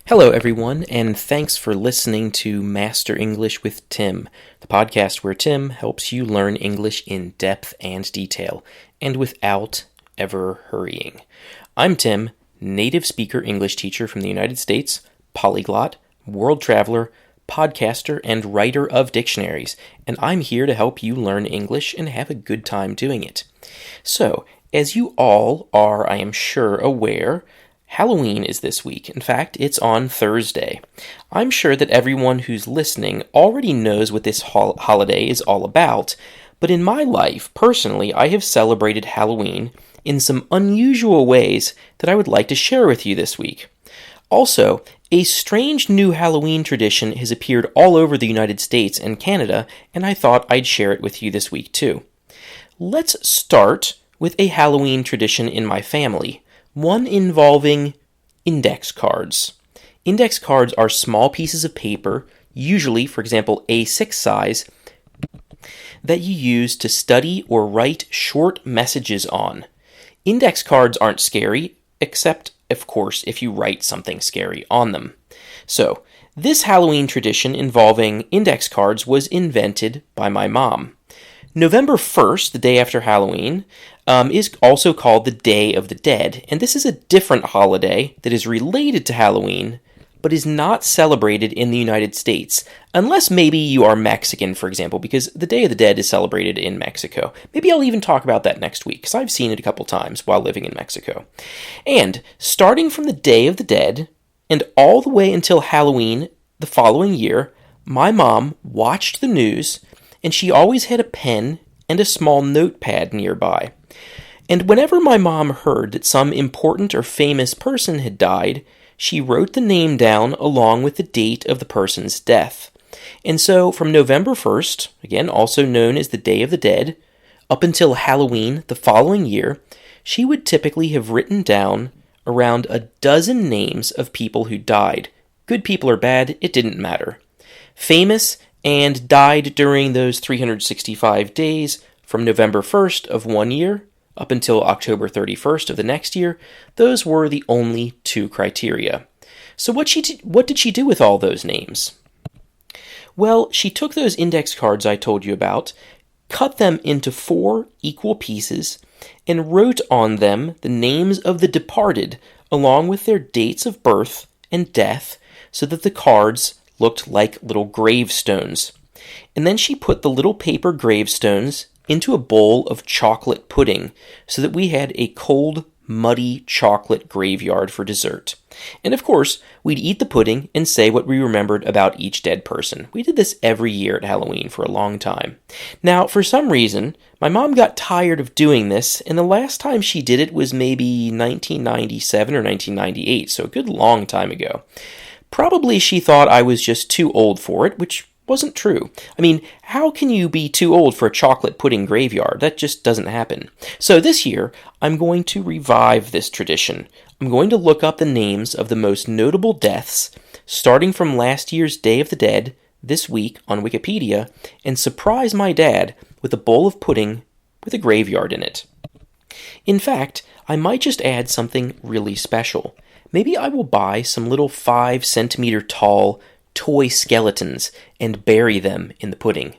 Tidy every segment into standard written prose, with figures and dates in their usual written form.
Hello, everyone, and thanks for listening to Master English with Tim, the podcast where Tim helps you learn English in depth and detail, and without ever hurrying. I'm Tim, native speaker English teacher from the United States, polyglot, world traveler, podcaster, and writer of dictionaries, and I'm here to help you learn English and have a good time doing it. So, as you all are, I am sure, aware, Halloween is this week. In fact, it's on Thursday. I'm sure that everyone who's listening already knows what this holiday is all about, but in my life, personally, I have celebrated Halloween in some unusual ways that I would like to share with you this week. Also, a strange new Halloween tradition has appeared all over the United States and Canada, and I thought I'd share it with you this week too. Let's start with a Halloween tradition in my family. One involving index cards. Index cards are small pieces of paper, usually, for example, A6 size, that you use to study or write short messages on. Index cards aren't scary, except, of course, if you write something scary on them. So, this Halloween tradition involving index cards was invented by my mom. November 1st, the day after Halloween, is also called the Day of the Dead, and this is a different holiday that is related to Halloween, but is not celebrated in the United States, unless maybe you are Mexican, for example, because the Day of the Dead is celebrated in Mexico. Maybe I'll even talk about that next week, because I've seen it a couple times while living in Mexico. And starting from the Day of the Dead, and all the way until Halloween the following year, my mom watched the news, and she always had a pen and a small notepad nearby. And whenever my mom heard that some important or famous person had died, she wrote the name down along with the date of the person's death. And so from November 1st, again also known as the Day of the Dead, up until Halloween the following year, she would typically have written down around a dozen names of people who died. Good people or bad, it didn't matter. Famous and died during those 365 days from November 1st of one year up until October 31st of the next year, those were the only two criteria. So what did she do with all those names? Well, she took those index cards I told you about, cut them into 4 equal pieces, and wrote on them the names of the departed along with their dates of birth and death so that the cards looked like little gravestones. And then she put the little paper gravestones into a bowl of chocolate pudding so that we had a cold, muddy chocolate graveyard for dessert. And of course, we'd eat the pudding and say what we remembered about each dead person. We did this every year at Halloween for a long time. Now, for some reason, my mom got tired of doing this, and the last time she did it was maybe 1997 or 1998, so a good long time ago. Probably she thought I was just too old for it, which wasn't true. I mean, how can you be too old for a chocolate pudding graveyard? That just doesn't happen. So this year, I'm going to revive this tradition. I'm going to look up the names of the most notable deaths, starting from last year's Day of the Dead, this week on Wikipedia, and surprise my dad with a bowl of pudding with a graveyard in it. In fact, I might just add something really special. Maybe I will buy some little 5-centimeter tall toy skeletons and bury them in the pudding.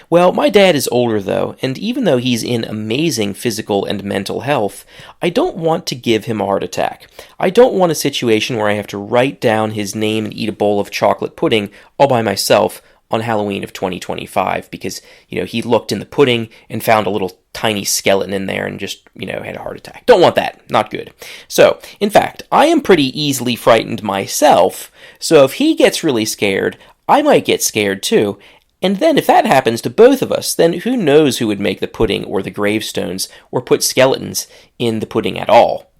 Well, my dad is older though, and even though he's in amazing physical and mental health, I don't want to give him a heart attack. I don't want a situation where I have to write down his name and eat a bowl of chocolate pudding all by myself on Halloween of 2025 because, he looked in the pudding and found a little tiny skeleton in there and just, had a heart attack. Don't want that. Not good. So, in fact, I am pretty easily frightened myself, so if he gets really scared, I might get scared too. And then if that happens to both of us, then who knows who would make the pudding or the gravestones or put skeletons in the pudding at all.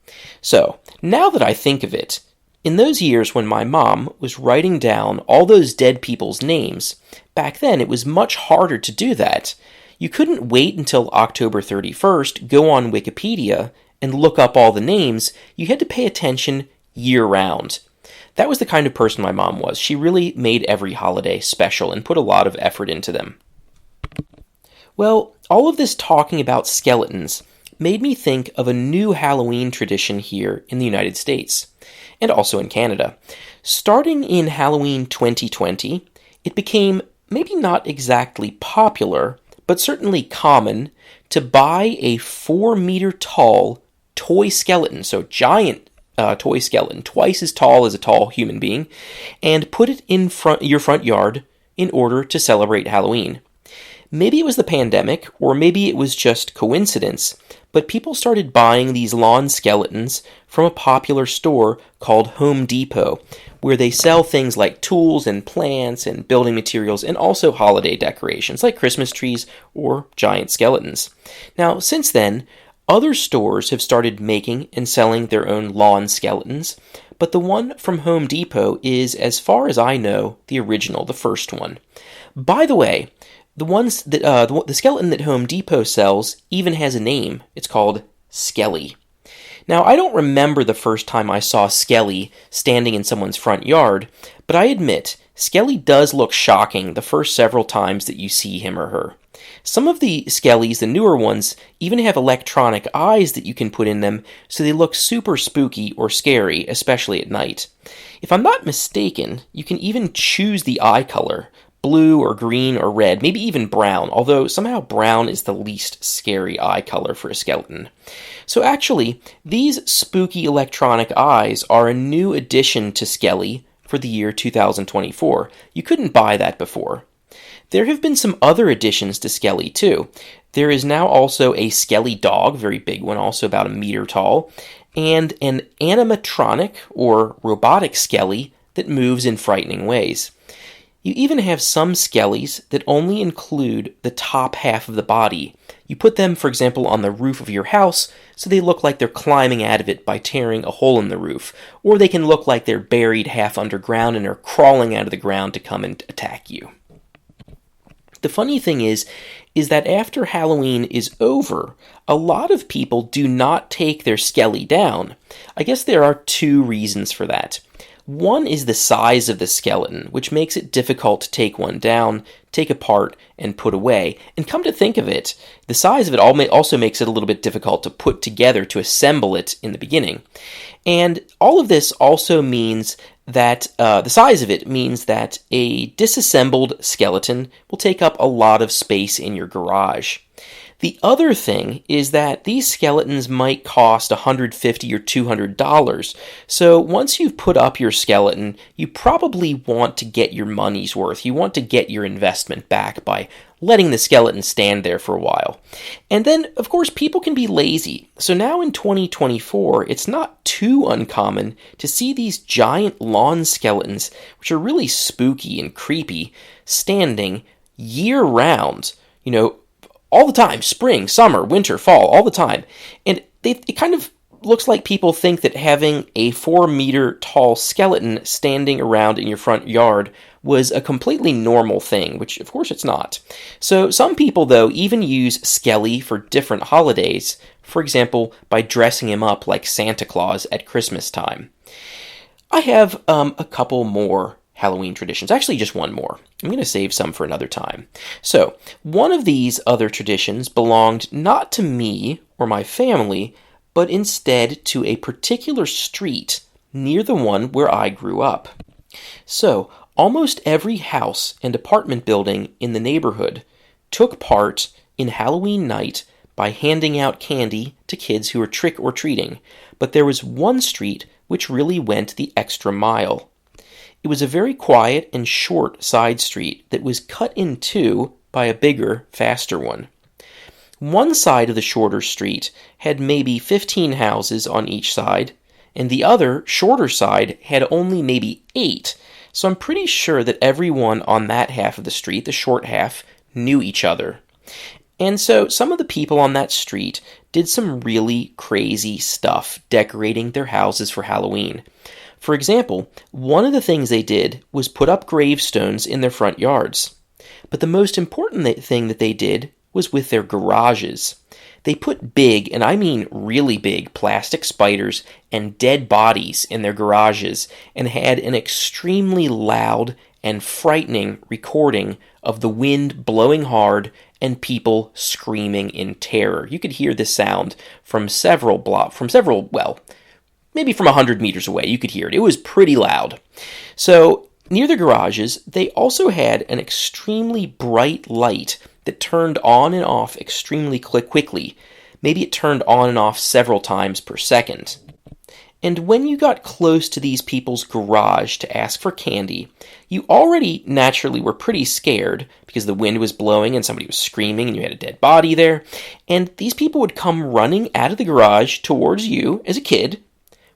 So, now that I think of it, in those years when my mom was writing down all those dead people's names, back then it was much harder to do that. You couldn't wait until October 31st, go on Wikipedia, and look up all the names. You had to pay attention year-round. That was the kind of person my mom was. She really made every holiday special and put a lot of effort into them. Well, all of this talking about skeletons made me think of a new Halloween tradition here in the United States. and also in Canada. Starting in Halloween 2020, it became maybe not exactly popular, but certainly common, to buy a 4-meter tall toy skeleton, so giant toy skeleton, twice as tall as a tall human being, and put it in your front yard in order to celebrate Halloween. Maybe it was the pandemic, or maybe it was just coincidence, but people started buying these lawn skeletons from a popular store called Home Depot, where they sell things like tools and plants and building materials and also holiday decorations like Christmas trees or giant skeletons. Now, since then, other stores have started making and selling their own lawn skeletons, but the one from Home Depot is, as far as I know, the original, the first one. By the way, the skeleton that Home Depot sells even has a name. It's called Skelly. Now, I don't remember the first time I saw Skelly standing in someone's front yard, but I admit, Skelly does look shocking the first several times that you see him or her. Some of the Skellys, the newer ones, even have electronic eyes that you can put in them, so they look super spooky or scary, especially at night. If I'm not mistaken, you can even choose the eye color, blue or green or red, maybe even brown, although somehow brown is the least scary eye color for a skeleton. So actually, these spooky electronic eyes are a new addition to Skelly for the year 2024. You couldn't buy that before. There have been some other additions to Skelly too. There is now also a Skelly dog, very big one, also about a meter tall, and an animatronic or robotic Skelly that moves in frightening ways. You even have some Skellys that only include the top half of the body. You put them, for example, on the roof of your house, so they look like they're climbing out of it by tearing a hole in the roof. Or they can look like they're buried half underground and are crawling out of the ground to come and attack you. The funny thing is that after Halloween is over, a lot of people do not take their Skelly down. I guess there are two reasons for that. One is the size of the skeleton, which makes it difficult to take one down, take apart, and put away. And come to think of it, the size of it also makes it a little bit difficult to put together, to assemble it in the beginning. And all of this also means that the size of it means that a disassembled skeleton will take up a lot of space in your garage. The other thing is that these skeletons might cost $150 or $200. So once you've put up your skeleton, you probably want to get your money's worth. You want to get your investment back by letting the skeleton stand there for a while. And then, of course, people can be lazy. So now in 2024, it's not too uncommon to see these giant lawn skeletons, which are really spooky and creepy, standing year-round, all the time, spring, summer, winter, fall, all the time. And it kind of looks like people think that having a 4-meter tall skeleton standing around in your front yard was a completely normal thing, which of course it's not. So some people, though, even use Skelly for different holidays, for example, by dressing him up like Santa Claus at Christmas time. I have a couple more Halloween traditions. Actually, just one more. I'm going to save some for another time. So, one of these other traditions belonged not to me or my family, but instead to a particular street near the one where I grew up. So, almost every house and apartment building in the neighborhood took part in Halloween night by handing out candy to kids who were trick-or-treating, but there was one street which really went the extra mile. It was a very quiet and short side street that was cut in two by a bigger, faster one. One side of the shorter street had maybe 15 houses on each side, and the other, shorter side, had only maybe 8. So I'm pretty sure that everyone on that half of the street, the short half, knew each other. And so some of the people on that street did some really crazy stuff decorating their houses for Halloween. For example, one of the things they did was put up gravestones in their front yards. But the most important thing that they did was with their garages. They put big, and I mean really big, plastic spiders and dead bodies in their garages and had an extremely loud and frightening recording of the wind blowing hard and people screaming in terror. You could hear this sound from several maybe from 100 meters away. You could hear it. It was pretty loud. So near the garages, they also had an extremely bright light that turned on and off extremely quickly. Maybe it turned on and off several times per second. And when you got close to these people's garage to ask for candy, you already naturally were pretty scared because the wind was blowing and somebody was screaming and you had a dead body there. And these people would come running out of the garage towards you as a kid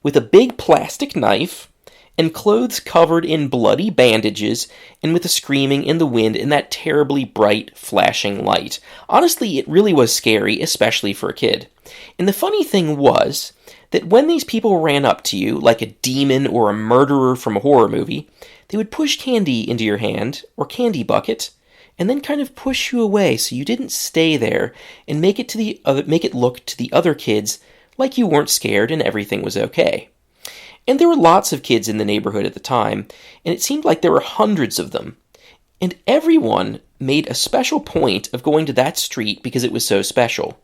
with a big plastic knife and clothes covered in bloody bandages and with the screaming in the wind and that terribly bright flashing light. Honestly, it really was scary, especially for a kid. And the funny thing was that when these people ran up to you like a demon or a murderer from a horror movie, they would push candy into your hand or candy bucket and then kind of push you away so you didn't stay there and make it look to the other kids like you weren't scared and everything was okay. And there were lots of kids in the neighborhood at the time, and it seemed like there were hundreds of them. And everyone made a special point of going to that street because it was so special.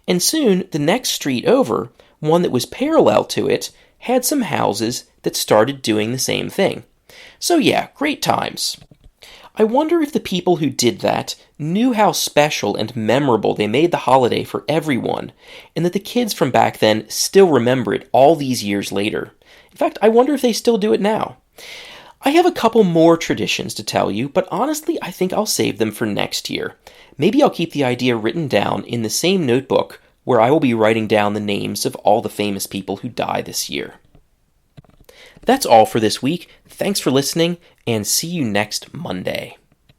And soon, the next street over, one that was parallel to it, had some houses that started doing the same thing. So yeah, great times. I wonder if the people who did that knew how special and memorable they made the holiday for everyone, and that the kids from back then still remember it all these years later. In fact, I wonder if they still do it now. I have a couple more traditions to tell you, but honestly, I think I'll save them for next year. Maybe I'll keep the idea written down in the same notebook where I will be writing down the names of all the famous people who die this year. That's all for this week. Thanks for listening, and see you next Monday.